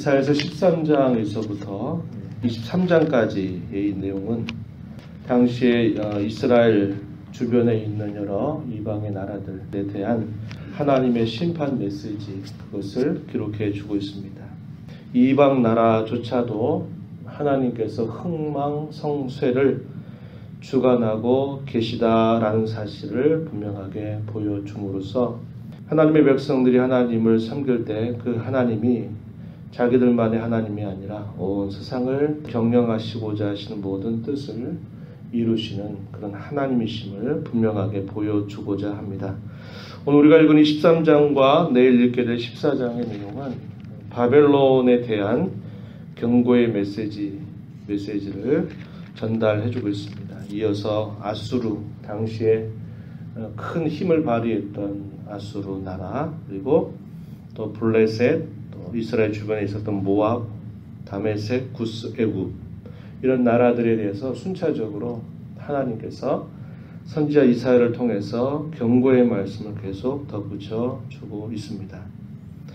이사야서 13장에서부터 23장까지의 내용은 당시에 이스라엘 주변에 있는 여러 이방의 나라들에 대한 하나님의 심판 메시지, 그것을 기록해 주고 있습니다. 이방 나라조차도 하나님께서 흥망성쇠를 주관하고 계시다라는 사실을 분명하게 보여줌으로써 하나님의 백성들이 하나님을 섬길 때 그 하나님이 자기들만의 하나님이 아니라 온 세상을 경영하시고자 하시는 모든 뜻을 이루시는 그런 하나님이심을 분명하게 보여주고자 합니다. 오늘 우리가 읽은 13장과 내일 읽게 될 14장의 내용은 바벨론에 대한 경고의 메시지를 전달해주고 있습니다. 이어서 아수르, 당시에 큰 힘을 발휘했던 아수르 나라, 그리고 또 블레셋, 또 이스라엘 주변에 있었던 모압, 다메섹, 구스, 애굽, 이런 나라들에 대해서 순차적으로 하나님께서 선지자 이사야를 통해서 경고의 말씀을 계속 덧붙여 주고 있습니다.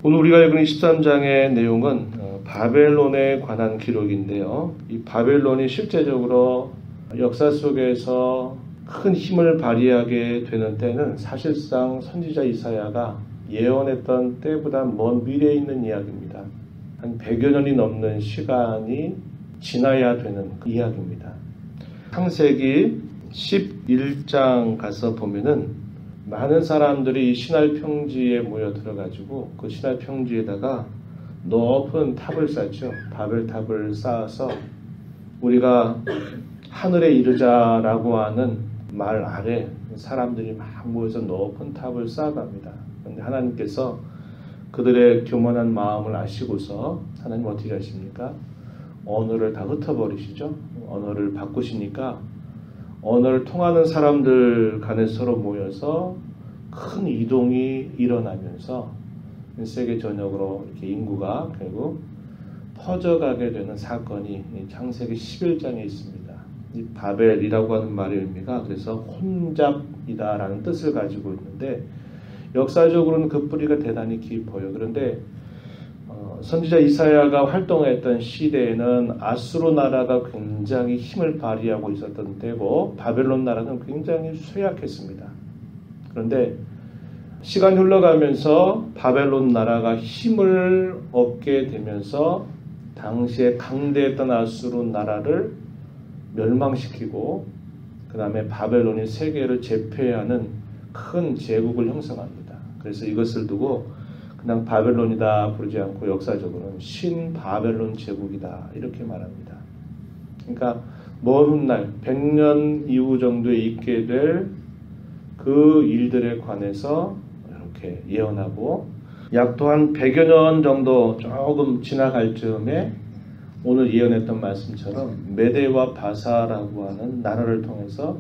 오늘 우리가 읽은 13장의 내용은 바벨론에 관한 기록인데요. 이 바벨론이 실제적으로 역사 속에서 큰 힘을 발휘하게 되는 때는 사실상 선지자 이사야가 예언했던 때보다 먼 미래에 있는 이야기입니다. 한 100여 년이 넘는 시간이 지나야 되는 그 이야기입니다. 창세기 11장 가서 보면은 많은 사람들이 신할 평지에 모여 들어가지고 그 신할 평지에다가 높은 탑을 쌓죠. 바벨탑을 쌓아서 우리가 하늘에 이르자라고 하는 말 아래 사람들이 막 모여서 높은 탑을 쌓아갑니다. 그런데 하나님께서 그들의 교만한 마음을 아시고서 하나님 어떻게 하십니까? 언어를 다 흩어버리시죠. 언어를 바꾸시니까 언어를 통하는 사람들 간에 서로 모여서 큰 이동이 일어나면서 세계 전역으로 이렇게 인구가 결국 퍼져가게 되는 사건이 창세기 11장에 있습니다. 이 바벨이라고 하는 말의 의미가 그래서 혼잡이다라는 뜻을 가지고 있는데 역사적으로는 그 뿌리가 대단히 깊어요. 그런데 선지자 이사야가 활동했던 시대에는 아수르 나라가 굉장히 힘을 발휘하고 있었던 때고 바벨론 나라는 굉장히 쇠약했습니다. 그런데 시간이 흘러가면서 바벨론 나라가 힘을 얻게 되면서 당시에 강대했던 아수르 나라를 멸망시키고 그 다음에 바벨론이 세계를 제패하는 큰 제국을 형성합니다. 그래서 이것을 두고 그냥 바벨론이다 부르지 않고 역사적으로는 신바벨론 제국이다 이렇게 말합니다. 그러니까 먼 훗날 100년 이후 정도에 있게 될 그 일들에 관해서 이렇게 예언하고 약 또 한 100여 년 정도 조금 지나갈 즈음에 오늘 예언했던 말씀처럼 메대와 바사라고 하는 나라를 통해서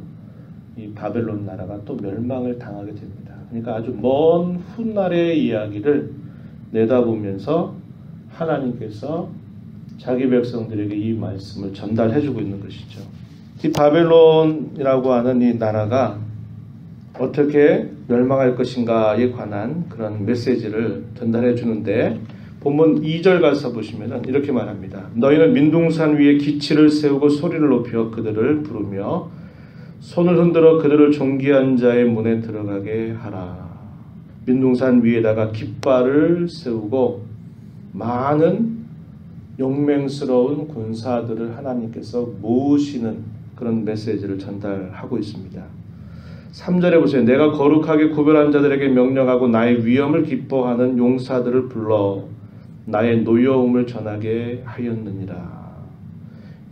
이 바벨론 나라가 또 멸망을 당하게 됩니다. 그러니까 아주 먼 훗날의 이야기를 내다보면서 하나님께서 자기 백성들에게 이 말씀을 전달해주고 있는 것이죠. 이 바벨론이라고 하는 이 나라가 어떻게 멸망할 것인가에 관한 그런 메시지를 전달해 주는데 본문 2절 가서 보시면 이렇게 말합니다. 너희는 민둥산 위에 기치를 세우고 소리를 높여 그들을 부르며 손을 흔들어 그들을 존귀한 자의 문에 들어가게 하라. 민둥산 위에다가 깃발을 세우고 많은 용맹스러운 군사들을 하나님께서 모으시는 그런 메시지를 전달하고 있습니다. 3절에 보세요. 내가 거룩하게 구별한 자들에게 명령하고 나의 위엄을 기뻐하는 용사들을 불러 나의 노여움을 전하게 하였느니라.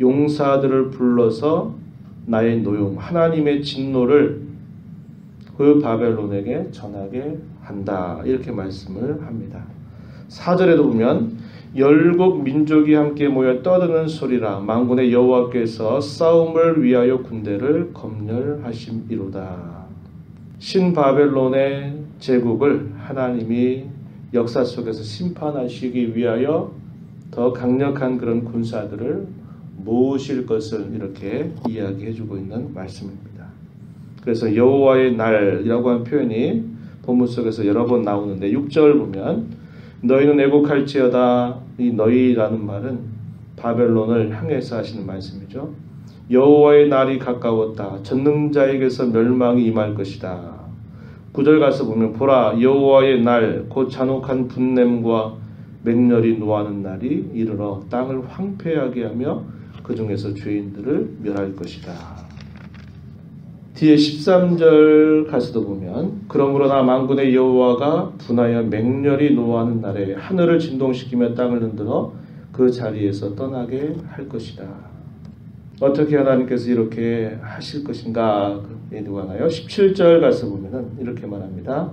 용사들을 불러서 나의 노여움, 하나님의 진노를 그 바벨론에게 전하게 한다. 이렇게 말씀을 합니다. 4절에도 보면 열국 민족이 함께 모여 떠드는 소리라. 만군의 여호와께서 싸움을 위하여 군대를 검열하심이로다. 신바벨론의 제국을 하나님이 역사 속에서 심판하시기 위하여 더 강력한 그런 군사들을 모으실 것을 이렇게 이야기해주고 있는 말씀입니다. 그래서 여호와의 날이라고 하는 표현이 본문 속에서 여러 번 나오는데 6절 보면 너희는 애곡할지어다. 이 너희라는 말은 바벨론을 향해서 하시는 말씀이죠. 여호와의 날이 가까웠다. 전능자에게서 멸망이 임할 것이다. 9절 가서 보면 보라 여호와의 날 곧 잔혹한 분냄과 맹렬히 노하는 날이 이르러 땅을 황폐하게 하며 그 중에서 죄인들을 멸할 것이다. 뒤에 13절 가서도 보면 그러므로 만군의 여호와가 분하여 맹렬히 노하는 날에 하늘을 진동시키며 땅을 흔들어 그 자리에서 떠나게 할 것이다. 어떻게 하나님께서 이렇게 하실 것인가 누가 나요? 17절 가서 보면은 이렇게 말합니다.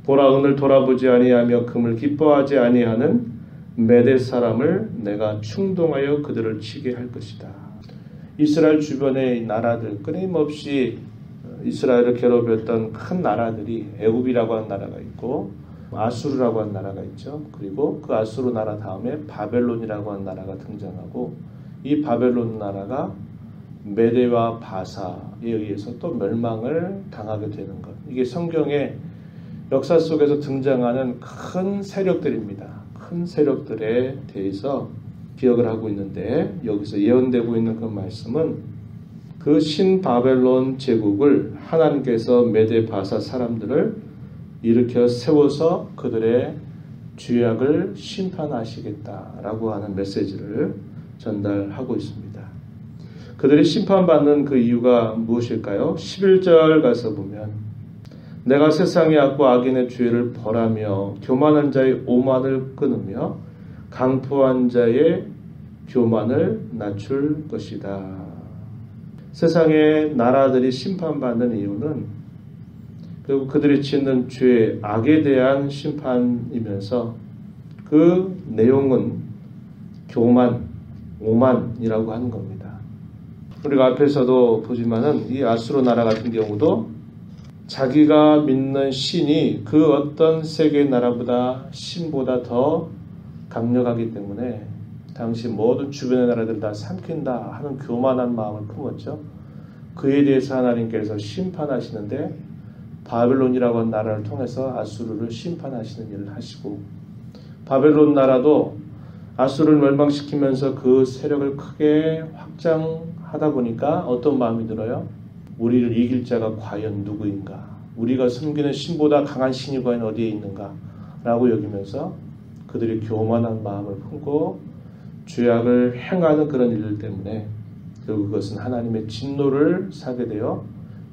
보라 은을 돌아보지 아니하며 금을 기뻐하지 아니하는 메대 사람을 내가 충동하여 그들을 치게 할 것이다. 이스라엘 주변의 나라들 끊임없이 이스라엘을 괴롭혔던 큰 나라들이 애굽이라고 하는 나라가 있고 아수르라고 하는 나라가 있죠. 그리고 그 아수르 나라 다음에 바벨론이라고 하는 나라가 등장하고 이 바벨론 나라가 메대와 바사에 의해서 또 멸망을 당하게 되는 것. 이게 성경의 역사 속에서 등장하는 큰 세력들입니다. 큰 세력들에 대해서 기억을 하고 있는데 여기서 예언되고 있는 그 말씀은 그 신바벨론 제국을 하나님께서 메대 바사 사람들을 일으켜 세워서 그들의 죄악을 심판하시겠다라고 하는 메시지를 전달하고 있습니다. 그들이 심판받는 그 이유가 무엇일까요? 11절 가서 보면 내가 세상의 악과 악인의 죄를 벌하며 교만한 자의 오만을 끊으며 강포한 자의 교만을 낮출 것이다. 세상의 나라들이 심판받는 이유는 결국 그들이 짓는 죄, 악에 대한 심판이면서 그 내용은 교만, 오만이라고 하는 겁니다. 우리가 앞에서도 보지만은 이 아수르 나라 같은 경우도 자기가 믿는 신이 그 어떤 세계 나라보다 신보다 더 강력하기 때문에 당시 모든 주변의 나라들 다 삼킨다 하는 교만한 마음을 품었죠. 그에 대해서 하나님께서 심판하시는데 바벨론이라고 하는 나라를 통해서 아수르를 심판하시는 일을 하시고 바벨론 나라도 아수르를 멸망시키면서 그 세력을 크게 확장하다 보니까 어떤 마음이 들어요? 우리를 이길 자가 과연 누구인가? 우리가 섬기는 신보다 강한 신이 과연 어디에 있는가? 라고 여기면서 그들이 교만한 마음을 품고 죄악을 행하는 그런 일들 때문에 결국 그것은 하나님의 진노를 사게 되어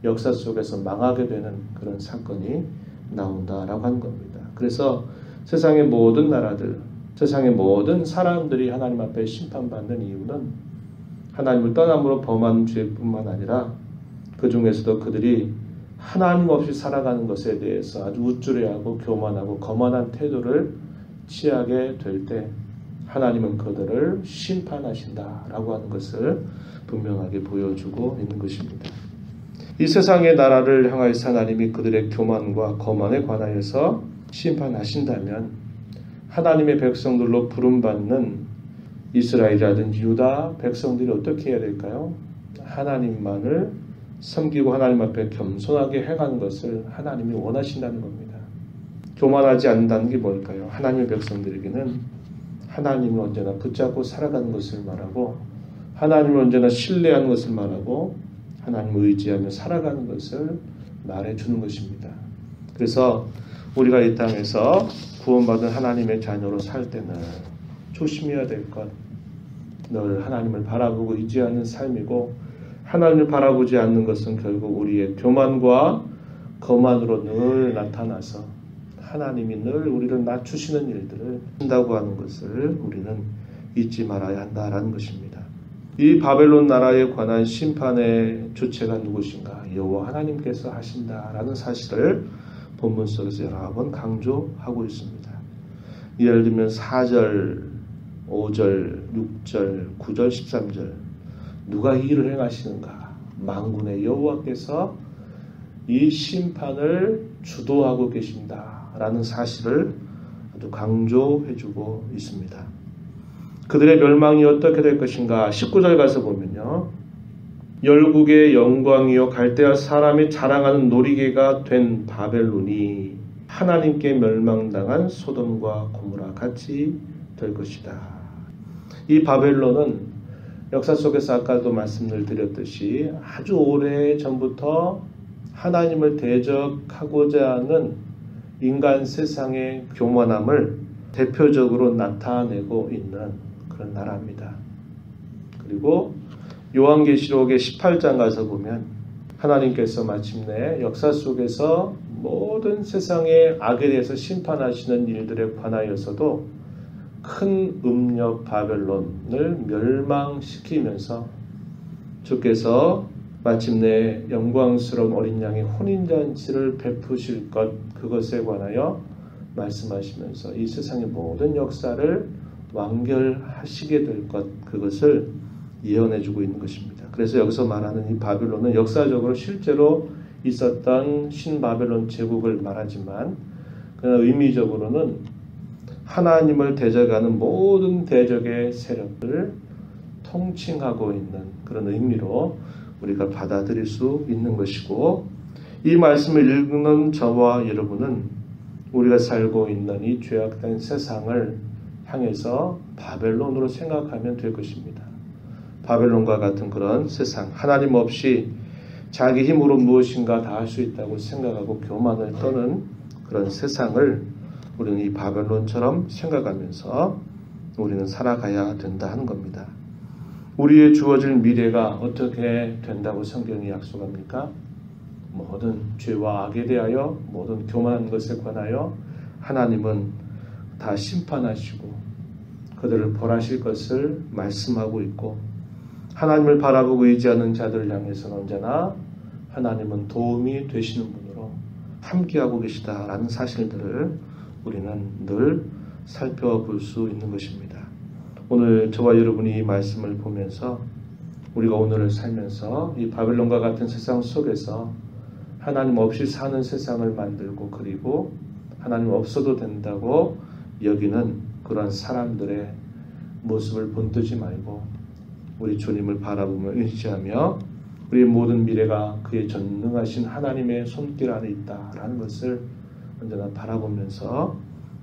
역사 속에서 망하게 되는 그런 사건이 나온다라고 하는 겁니다. 그래서 세상의 모든 나라들, 세상의 모든 사람들이 하나님 앞에 심판받는 이유는 하나님을 떠남으로 범한 죄뿐만 아니라 그 중에서도 그들이 하나님 없이 살아가는 것에 대해서 아주 우쭐해하고 교만하고 거만한 태도를 취하게 될 때 하나님은 그들을 심판하신다라고 하는 것을 분명하게 보여주고 있는 것입니다. 이 세상의 나라를 향하여서 하나님이 그들의 교만과 거만에 관하여서 심판하신다면 하나님의 백성들로 부름받는 이스라엘이라든지 유다 백성들이 어떻게 해야 될까요? 하나님만을 섬기고 하나님 앞에 겸손하게 행하는 것을 하나님이 원하신다는 겁니다. 교만하지 않는다는 게 뭘까요? 하나님의 백성들에게는 하나님을 언제나 붙잡고 살아가는 것을 말하고 하나님을 언제나 신뢰하는 것을 말하고 하나님을 의지하며 살아가는 것을 말해주는 것입니다. 그래서 우리가 이 땅에서 구원받은 하나님의 자녀로 살 때는 조심해야 될 것, 늘 하나님을 바라보고 의지하는 삶이고 하나님을 바라보지 않는 것은 결국 우리의 교만과 거만으로 늘 나타나서 하나님이 늘 우리를 낮추시는 일들을 한다고 하는 것을 우리는 잊지 말아야 한다라는 것입니다. 이 바벨론 나라에 관한 심판의 주체가 누구신가? 여호와 하나님께서 하신다라는 사실을 본문 속에서 여러 번 강조하고 있습니다. 예를 들면 4절, 5절, 6절, 9절, 13절 누가 이 일을 행하시는가? 만군의 여호와께서 이 심판을 주도하고 계신다라는 사실을 아주 강조해주고 있습니다. 그들의 멸망이 어떻게 될 것인가? 19절 가서 보면요. 열국의 영광이요 갈대아 사람이 자랑하는 놀이개가 된 바벨론이 하나님께 멸망당한 소돔과 고모라 같이 될 것이다. 이 바벨론은 역사 속에서 아까도 말씀을 드렸듯이 아주 오래 전부터 하나님을 대적하고자 하는 인간 세상의 교만함을 대표적으로 나타내고 있는 그런 나라입니다. 그리고 요한계시록의 18장 가서 보면 하나님께서 마침내 역사 속에서 모든 세상의 악에 대해서 심판하시는 일들에 관하여서도 큰 음력 바벨론을 멸망시키면서 주께서 마침내 영광스러운 어린 양의 혼인잔치를 베푸실 것, 그것에 관하여 말씀하시면서 이 세상의 모든 역사를 완결하시게 될 것, 그것을 예언해주고 있는 것입니다. 그래서 여기서 말하는 이 바벨론은 역사적으로 실제로 있었던 신바벨론 제국을 말하지만 그러나 의미적으로는 하나님을 대적하는 모든 대적의 세력을 통칭하고 있는 그런 의미로 우리가 받아들일 수 있는 것이고, 이 말씀을 읽는 저와 여러분은 우리가 살고 있는 이 죄악된 세상을 향해서 바벨론으로 생각하면 될 것입니다. 바벨론과 같은 그런 세상, 하나님 없이 자기 힘으로 무엇인가 다 할 수 있다고 생각하고 교만을 떠는 그런 세상을 우리는 이 바벨론처럼 생각하면서 우리는 살아가야 된다 하는 겁니다. 우리의 주어질 미래가 어떻게 된다고 성경이 약속합니까? 모든 죄와 악에 대하여, 모든 교만한 것에 관하여 하나님은 다 심판하시고 그들을 벌하실 것을 말씀하고 있고, 하나님을 바라보고 의지하는 자들을 향해서는 언제나 하나님은 도움이 되시는 분으로 함께하고 계시다라는 사실들을 우리는 늘 살펴볼 수 있는 것입니다. 오늘 저와 여러분이 이 말씀을 보면서 우리가 오늘을 살면서 이 바벨론과 같은 세상 속에서 하나님 없이 사는 세상을 만들고, 그리고 하나님 없어도 된다고 여기는 그러한 사람들의 모습을 본뜨지 말고 우리 주님을 바라보며 의지하며 우리의 모든 미래가 그의 전능하신 하나님의 손길 안에 있다라는 것을 언제나 바라보면서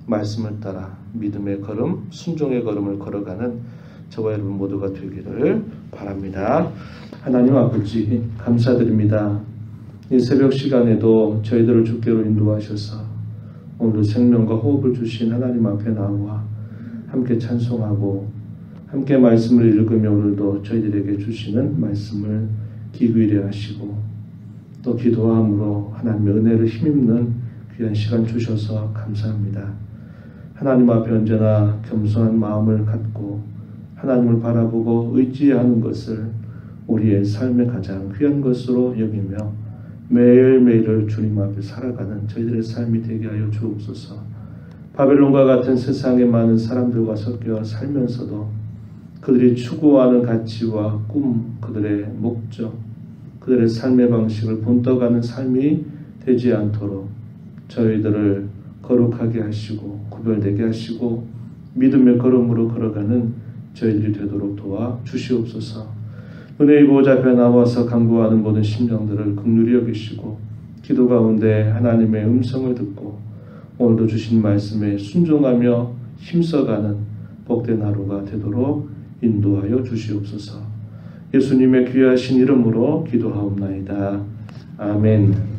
말씀을 따라 믿음의 걸음, 순종의 걸음을 걸어가는 저와 여러분 모두가 되기를 바랍니다. 하나님 아버지 감사드립니다. 이 새벽 시간에도 저희들을 주께로 인도하셔서 오늘 생명과 호흡을 주신 하나님 앞에 나와 함께 찬송하고 함께 말씀을 읽으며 오늘도 저희들에게 주시는 말씀을 기구이려 하시고 또 기도함으로 하나님의 은혜를 힘입는 귀한 시간 주셔서 감사합니다. 하나님 앞에 언제나 겸손한 마음을 갖고 하나님을 바라보고 의지하는 것을 우리의 삶의 가장 귀한 것으로 여기며 매일매일을 주님 앞에 살아가는 저희들의 삶이 되게 하여 주옵소서. 바벨론과 같은 세상에 많은 사람들과 섞여 살면서도 그들이 추구하는 가치와 꿈, 그들의 목적, 그들의 삶의 방식을 본떠가는 삶이 되지 않도록 저희들을 거룩하게 하시고 구별되게 하시고 믿음의 걸음으로 걸어가는 저희들이 되도록 도와 주시옵소서. 은혜의 보좌 앞에 나와서 간구하는 모든 심령들을 긍휼히 여기시고 기도 가운데 하나님의 음성을 듣고 오늘도 주신 말씀에 순종하며 힘써가는 복된 하루가 되도록 인도하여 주시옵소서. 예수님의 귀하신 이름으로 기도하옵나이다. 아멘.